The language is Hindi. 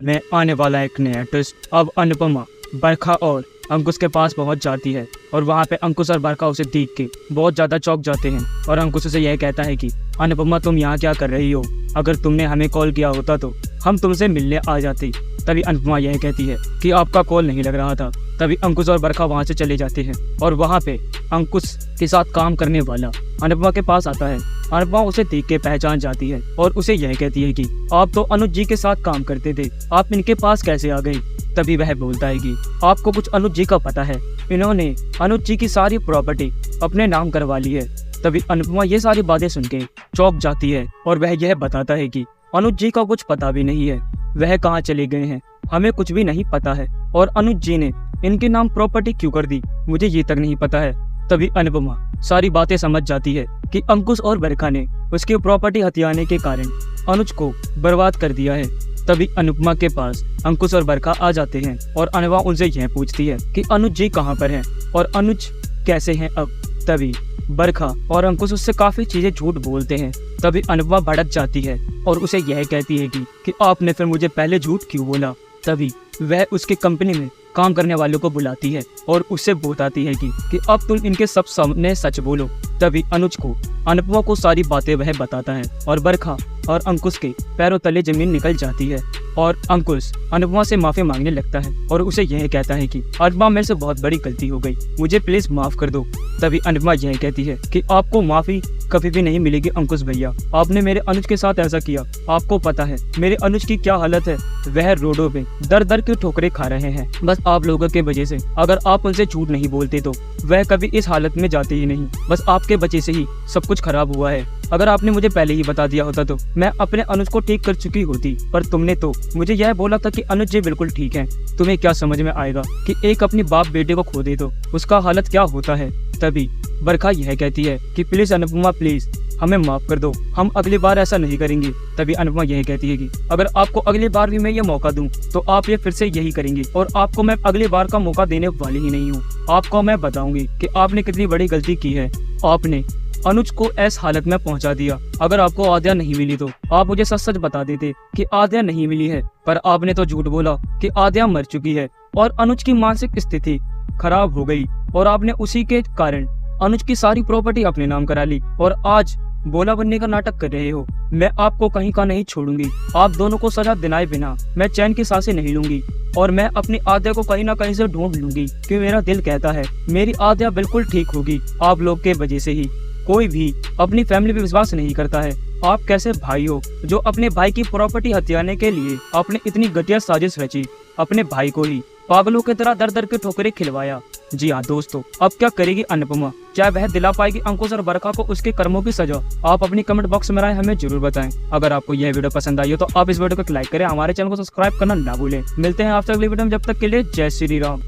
में आने वाला एक नया ट्विस्ट। अब अनुपमा बरखा और अंकुश के पास पहुंच जाती है और वहां पे अंकुश और बरखा उसे देख के बहुत ज़्यादा चौंक जाते हैं और अंकुश उसे यह कहता है कि अनुपमा तुम यहाँ क्या कर रही हो, अगर तुमने हमें कॉल किया होता तो हम तुमसे मिलने आ जाते। तभी अनुपमा यह कहती है कि आपका कॉल नहीं लग रहा था। तभी अंकुश और बरखा वहाँ से चले जाते हैं और वहाँ पे अंकुश के साथ काम करने वाला अनुपमा के पास आता है। अनुपमा उसे देख के पहचान जाती है और उसे यह कहती है कि आप तो अनुज जी के साथ काम करते थे, आप इनके पास कैसे आ गई। तभी वह बोलता है कि आपको कुछ अनुज जी का पता है, इन्होंने अनुज जी की सारी प्रॉपर्टी अपने नाम करवा ली है। तभी अनुपमा ये सारी बातें सुन के चौंक जाती है और वह यह बताता है कि अनुज जी का कुछ पता भी नहीं है, वह कहाँ चले गए हैं, हमें कुछ भी नहीं पता है और अनुज जी ने इनके नाम प्रॉपर्टी क्यों कर दी मुझे ये तक नहीं पता है। तभी अनुपमा सारी बातें समझ जाती है कि अंकुश और बरखा ने उसकी प्रॉपर्टी हथियाने के कारण अनुज को बर्बाद कर दिया है। तभी अनुपमा के पास अंकुश और बरखा आ जाते हैं और अनुपमा उनसे यह पूछती है कि अनुज जी कहाँ पर हैं और अनुज कैसे हैं अब। तभी बरखा और अंकुश उससे काफी चीजें झूठ बोलते हैं। तभी अनुपमा भड़क जाती है और उसे यह कहती है कि आपने फिर मुझे पहले झूठ क्यों बोला। तभी वह उसके कंपनी में काम करने वालों को बुलाती है और उससे बताती है कि अब तुम इनके सब सामने सच बोलो। तभी अनुज को अनुपमा को सारी बातें वह बताता है और बरखा और अंकुश के पैरों तले जमीन निकल जाती है और अंकुश अनुपमा से माफी मांगने लगता है और उसे यह कहता है कि अनुपमा मेरे से बहुत बड़ी गलती हो गई, मुझे प्लीज माफ कर दो। तभी अनुपमा यह कहती है कि आपको माफी कभी भी नहीं मिलेगी अंकुश भैया, आपने मेरे अनुज के साथ ऐसा किया, आपको पता है मेरे अनुज की क्या हालत है, वह रोडों पे दर दर की ठोकरें खा रहे हैं बस आप लोगों के वजह से। अगर आप उनसे झूठ नहीं बोलते तो वह कभी इस हालत में जाते ही नहीं, बस आपके वजह से ही सब कुछ खराब हुआ है। अगर आपने मुझे पहले ही बता दिया होता तो मैं अपने अनुज को ठीक कर चुकी होती, पर तुमने तो मुझे यह बोला था कि अनुज जी बिल्कुल ठीक है। तुम्हें क्या समझ में आएगा कि एक अपनी बाप बेटे को खो दे तो उसका हालत क्या होता है। तभी बरखा यह कहती है कि प्लीज अनुपमा प्लीज हमें माफ कर दो, हम अगली बार ऐसा नहीं करेंगे। तभी अनुपमा यह कहती है कि अगर आपको अगली बार भी मैं ये मौका दूं तो आप ये फिर से यही करेंगे और आपको मैं अगली बार का मौका देने वाली ही नहीं हूँ। आपको मैं बताऊंगी कि आपने कितनी बड़ी गलती की है, आपने अनुज को ऐस हालत में पहुंचा दिया। अगर आपको आद्या नहीं मिली तो आप मुझे सच सच बता देते कि आद्या नहीं मिली है, पर आपने तो झूठ बोला कि आद्या मर चुकी है और अनुज की मानसिक स्थिति खराब हो गई और आपने उसी के कारण अनुज की सारी प्रॉपर्टी अपने नाम करा ली और आज बोला बनने का नाटक कर रहे हो। मैं आपको कहीं का नहीं छोड़ूंगी, आप दोनों को सजा दिलाए बिना मैं चैन की सांसें नहीं लूंगी और मैं अपनी आद्या को कहीं ना कहीं से ढूंढ लूंगी, क्योंकि मेरा दिल कहता है मेरी आद्या बिल्कुल ठीक होगी। आप लोग के वजह से ही कोई भी अपनी फैमिली पे विश्वास नहीं करता है। आप कैसे भाई हो जो अपने भाई की प्रॉपर्टी हथियाने के लिए आपने इतनी घटिया साजिश रची, अपने भाई को ही पागलों की तरह दर दर के ठोकरें खिलवाया। जी हाँ दोस्तों, अब क्या करेगी अनुपमा, क्या वह दिला पाएगी अंकुश और बरखा को उसके कर्मों की सजा। आप अपनी कमेंट बॉक्स में राय हमें जरूर बताएं। अगर आपको यह वीडियो पसंद आई हो तो आप इस वीडियो को लाइक करें, हमारे चैनल को सब्सक्राइब करना ना भूलें। मिलते हैं आपसे अगली वीडियो में, जब तक के लिए जय श्री राम।